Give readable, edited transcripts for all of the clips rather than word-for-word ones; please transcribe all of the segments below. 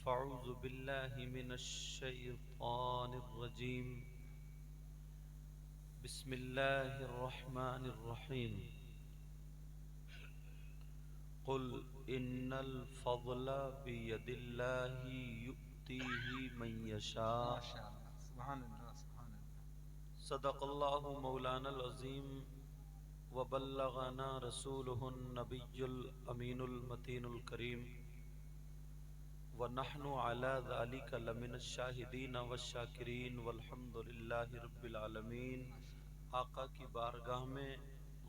فاعوذ باللہ من الشیطان الرجیم بسم اللہ الرحمن الرحیم قل ان الفضل بید اللہ یؤتیہ من یشاء ماشاءاللہ، سبحان اللہ، سبحان اللہ۔ صدق اللہ مولانا العظیم وبلغنا رسولہ النبی الامین المتین الکریم ونحن على ذلك لمن الشاہدین والشاکرین والحمد للہ رب العالمین۔ آقا کی بارگاہ میں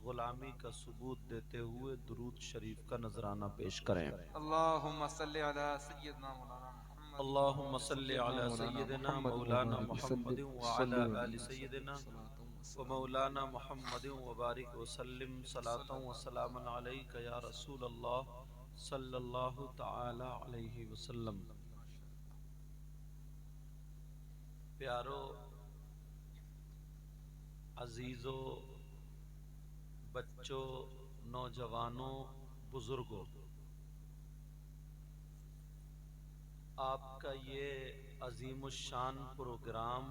غلامی کا ثبوت دیتے ہوئے درود شریف کا نذرانہ پیش کریں۔ اللہم صلی علی سیدنا مولانا محمد اللہم صلی سیدنا علی مولانا سیدنا محمد مولانا وبارک محمد وسلم وعلی صلو آل علیہ سیدنا صلاۃ و وسلام مولانا محمد وبارک وسلم صلاۃ و سلام علیک یا رسول اللہ صلی اللہ تعالی علیہ وسلم۔ پیارو، عزیزو، بچوں، نوجوانوں، بزرگوں، آپ کا یہ عظیم الشان پروگرام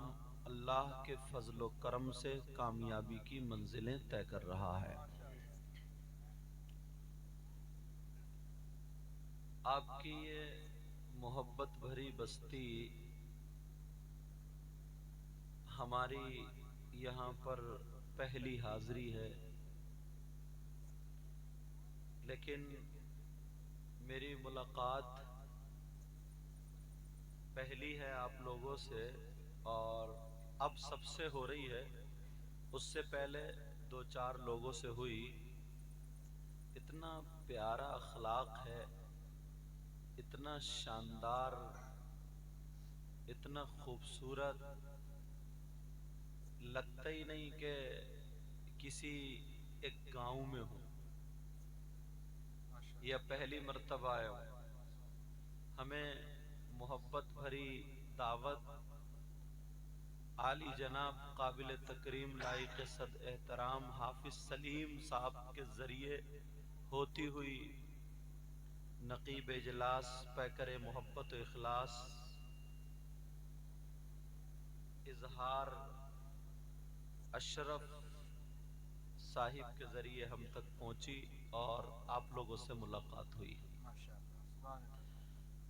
اللہ کے فضل و کرم سے کامیابی کی منزلیں طے کر رہا ہے۔ آپ کی یہ محبت بھری بستی ہماری یہاں پر پہلی حاضری ہے، لیکن میری ملاقات پہلی ہے آپ لوگوں سے، اور اب سب سے ہو رہی ہے۔ اس سے پہلے دو چار لوگوں سے ہوئی۔ اتنا پیارا اخلاق ہے، اتنا شاندار، اتنا خوبصورت، لگتا ہی نہیں کہ کسی ایک گاؤں میں ہوں یا پہلی مرتبہ آئے ہوں۔ ہمیں محبت بھری دعوت عالی جناب قابل تکریم لائق صد احترام حافظ سلیم صاحب کے ذریعے ہوتی ہوئی نقیب اجلاس پیکر محبت و اخلاص اظہار اشرف صاحب کے ذریعے ہم تک پہنچی اور آپ لوگوں سے ملاقات ہوئی۔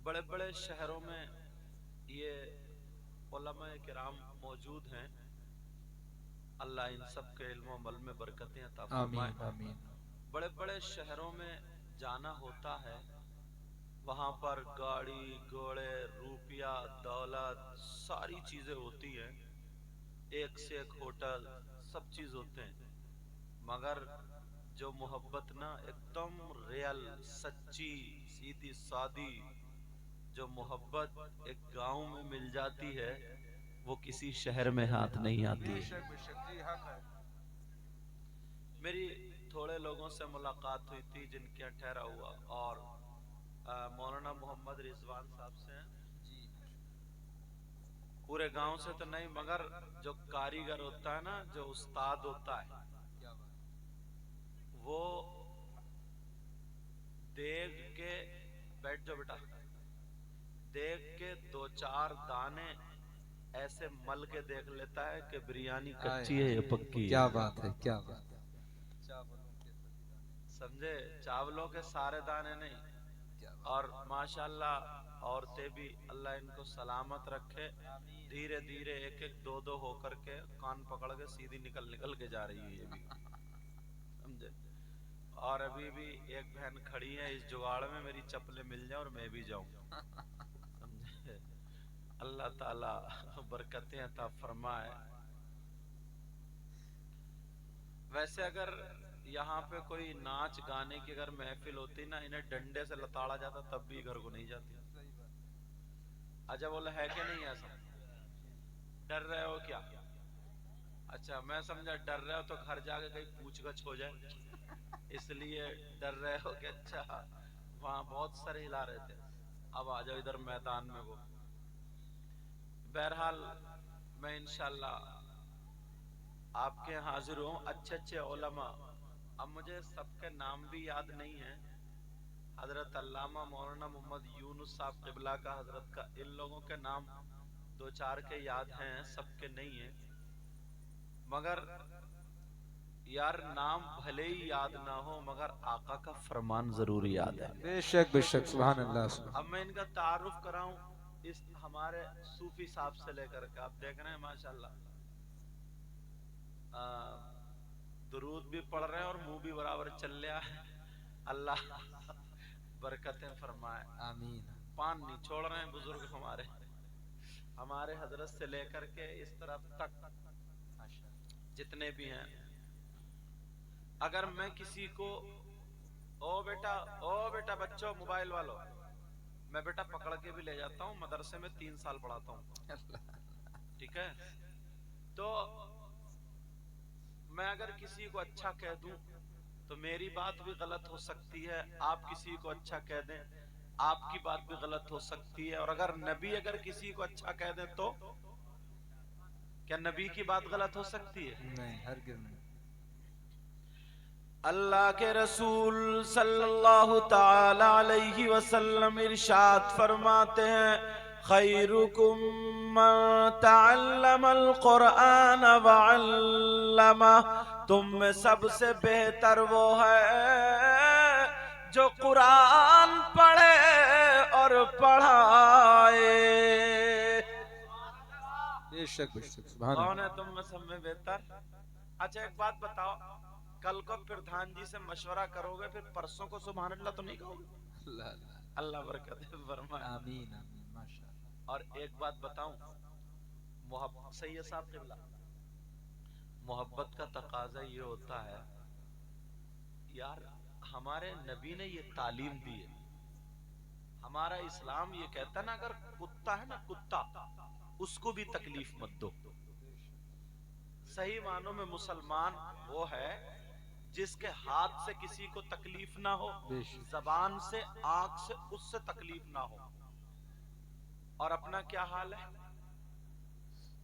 بڑے بڑے شہروں میں یہ علماء کرام موجود ہیں، اللہ ان سب کے علم و عمل میں برکتیں عطا فرمائے۔ آمین آمین۔ بڑے بڑے شہروں میں جانا ہوتا ہے، وہاں پر گاڑی گھوڑے روپیہ دولت ساری چیزیں ہوتی ہیں، ایک سے ایک ہوٹل سب چیز ہوتے ہیں، مگر جو محبت نا ایک دم ریل سچی سیدھی سادی جو محبت ایک گاؤں میں مل جاتی ہے، وہ کسی شہر میں ہاتھ نہیں آتی بے ہے۔ شک بے شک، جی حق ہے۔ میری تھوڑے لوگوں سے ملاقات ہوئی تھی جن کے ٹھہرا ہوا، اور مولانا محمد رضوان صاحب سے ہیں۔ جی پورے گاؤں سے تو نہیں، مگر جو کاریگر ہوتا ہے نا، جو استاد ہوتا ہے، کیا بات۔ وہ دیکھ کے بیٹھ جاؤ بیٹا، دیکھ کے دو چار دانے ایسے مل کے دیکھ لیتا ہے کہ بریانی کچی ہے یا پکی کیا ہے۔ بات ہے، کیا بات ہے۔ چاولوں کے سبھی دانے۔ سمجھے؟ چاولوں کے سارے دانے نہیں۔ کیا بات۔ اور ماشاءاللہ عورتیں بھی اللہ ان کو سلامت رکھے، آمین۔ دھیرے دھیرے ایک ایک دو دو ہو کر کے کان پکڑ کے سیدھی نکل کے جا رہی ہے یہ بھی، سمجھے؟ اور ابھی بھی ایک بہن کھڑی ہے اس جگاڑ میں، میری چپلیں مل جائیں اور میں بھی جاؤں، سمجھے؟ اللہ تعالی برکتیں عطا فرمائے۔ ویسے اگر یہاں پہ کوئی ناچ گانے کی اگر محفل ہوتی نا، انہیں ڈنڈے سے لتاڑا جاتا تب بھی گھر کو نہیں جاتی۔ اچھا بولے ہے کہ نہیں ایسا؟ ڈر رہے ہو کیا؟ اچھا میں سمجھا ڈر رہے ہو تو گھر جا کے کہیں پوچھ گچھ ہو جائے، اس لیے ڈر رہے ہو کہ اچھا وہاں بہت سارے ہلا رہے تھے، اب آ جاؤ ادھر میدان میں۔ وہ بہرحال میں انشاءاللہ آپ کے حاضر ہوں، اچھے اچھے علماء، اب مجھے سب کے نام بھی یاد نہیں ہیں، حضرت علامہ مولانا محمد یونس صاحب قبلہ کا، حضرت کا، ان لوگوں کے نام دو چار کے یاد ہیں، سب کے نہیں ہیں، مگر یار نام بھلے ہی یاد نہ ہو مگر آقا کا فرمان ضرور یاد ہے۔ بے شک بے شک، سبحان اللہ سبحان۔ اب میں ان کا تعارف کراؤں اس ہمارے صوفی صاحب سے لے کر کے، آپ دیکھ رہے ہیں ماشاءاللہ درود بھی پڑھ رہے ہیں اور منہ بھی برابر چل رہا ہے، اللہ برکتیں فرمائے، آمین۔ پان نہیں چھوڑ رہے ہیں بزرگ ہمارے حضرت سے لے کر کے اس طرف تک جتنے بھی ہیں۔ اگر میں کسی کو او بیٹا بچوں موبائل والو، میں بیٹا پکڑ کے بھی لے جاتا ہوں، مدرسے میں 3 سال پڑھاتا ہوں، ٹھیک ہے؟ تو میں اگر کسی کو اچھا کہہ دوں تو میری بات بھی غلط ہو سکتی ہے، آپ کسی کو اچھا کہہ دیں آپ کی بات بھی غلط ہو سکتی ہے، اور اگر نبی اگر کسی کو اچھا کہہ دیں تو کیا نبی کی بات غلط ہو سکتی ہے؟ نہیں، ہرگز نہیں۔ اللہ کے رسول صلی اللہ تعالی علیہ وسلم ارشاد فرماتے ہیں خیرکم من تعلم القرآن وعلمہ، تم میں سب سے بہتر وہ ہے جو قرآن پڑھے اور پڑھائے۔ بے شک بے شک، سبحان اللہ۔ کون ہے تم میں سب میں بہتر؟ اچھا ایک بات بتاؤ، کل کو پردھان جی سے مشورہ کرو گے پھر پرسوں کو سبحان اللہ تو نہیں کہو گے؟ اللہ اللہ، اللہ برکت فرمائے۔ آمین آمین، ماشاءاللہ۔ اور ایک بات بتاؤں، محبت سید صاحب قبلہ، محبت کا تقاضا یہ ہوتا ہے یار ہمارے نبی نے یہ تعلیم دی ہے، ہمارا اسلام یہ کہتا ہے نا اگر کتا ہے نا کتا اس کو بھی تکلیف مت دو۔ صحیح معنوں میں مسلمان وہ ہے جس کے ہاتھ سے کسی کو تکلیف نہ ہو، زبان سے آنکھ سے اس سے تکلیف نہ ہو۔ اور اپنا کیا حال ہے؟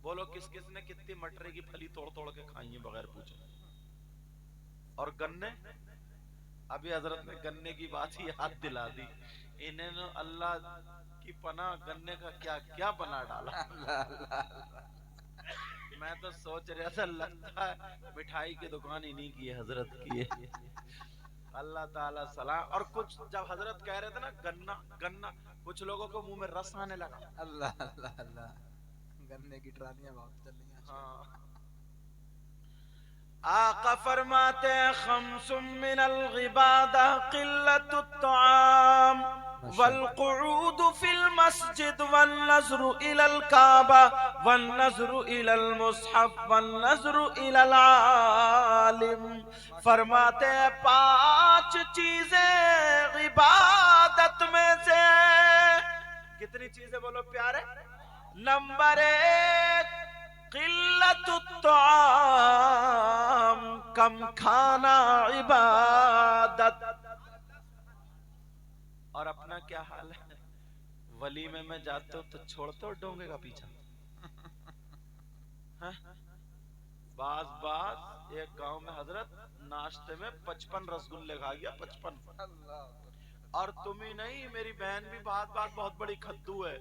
بولو کس کس نے کتنی مٹرے کی پھلی توڑ توڑ کے کھائی ہیں بغیر پوچھے؟ اور گنے، ابھی حضرت نے گنے کی بات ہی یاد دلا دی، انہیں نے اللہ کی پناہ گنے کا کیا کیا بنا ڈالا۔ میں تو سوچ رہا تھا لگتا ہے مٹھائی کی دکان انہی کی ہے، حضرت کی ہے۔ اللہ تعالیٰ سلام۔ اور کچھ جب حضرت کہہ رہے تھے نا گنا گنا، کچھ لوگوں کو منہ میں رس آنے لگا۔ اللہ اللہ اللہ، گنے کی ٹرالیاں بہت چل رہی ہیں۔ ہاں آقا فرماتے ہیں خمس من الغبادہ قلت الطعام والقعود في المسجد والنظر إلى الكعبة والنظر إلى المصحف والنظر إلى العالم۔ فرماتے ہیں 5 چیزیں عبادت میں سے، کتنی چیزیں بولو پیارے؟ نمبر 1 قلت الطعام، کم کھانا عبادت۔ اور اپنا کیا حال ہے؟ ولیمے میں جاتے ہو تو چھوڑتے ہو ڈونگے کا پیچھا؟ بعض ایک گاؤں میں حضرت ناشتے میں 55 رسگلے کھا گیا، 55۔ اور تم ہی نہیں میری بہن بھی بہت بڑی کھدو ہے،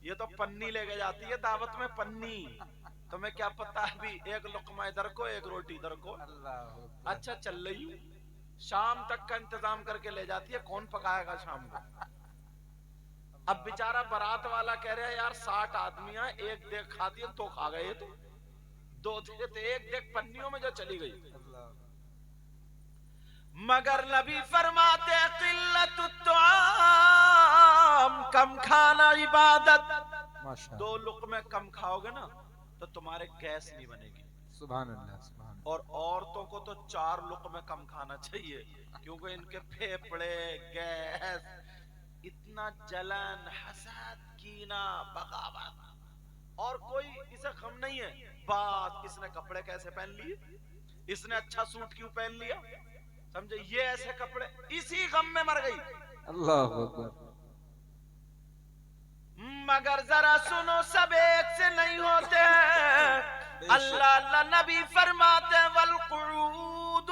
یہ تو پنی لے کے جاتی ہے دعوت میں، پنی۔ تمہیں کیا پتا ہے بھی ایک لقمہ ادھر کو ایک روٹی ادھر کو، اچھا چل رہی ہوں، شام تک کا انتظام کر کے لے جاتی ہے، کون پکائے گا شام کو؟ اب بیچارہ برات والا کہہ رہا ہے یار 60 آدمیاں ایک دیکھ کھاتی ہیں تو کھا گئے، تو 2 تھے ایک دیکھ پنیوں میں جو چلی گئی۔ مگر نبی فرماتے ہیں قلت الطعام، کم کھانا عبادت۔ 2 لقمے کم کھاؤ گے نا تو تمہارے گیس نہیں بنے گی، سبحان اللہ سبحان اللہ۔ اور عورتوں کو تو 4 لقمے کم کھانا چاہیے کیونکہ ان کے پھیپڑے گیس، اتنا جلن، حسد، کینہ، بغاوت، اور کوئی اسے غم نہیں ہے بات اس نے کپڑے کیسے پہن لیے، اس نے اچھا سوٹ کیوں پہن لیا، سمجھے، یہ ایسے کپڑے، اسی غم میں مر گئی۔ اللہ اکبر۔ مگر ذرا سنو سب ایک سے نہیں ہوتے ہیں۔ اللہ اللہ نبی فرماتے ہیں والقعود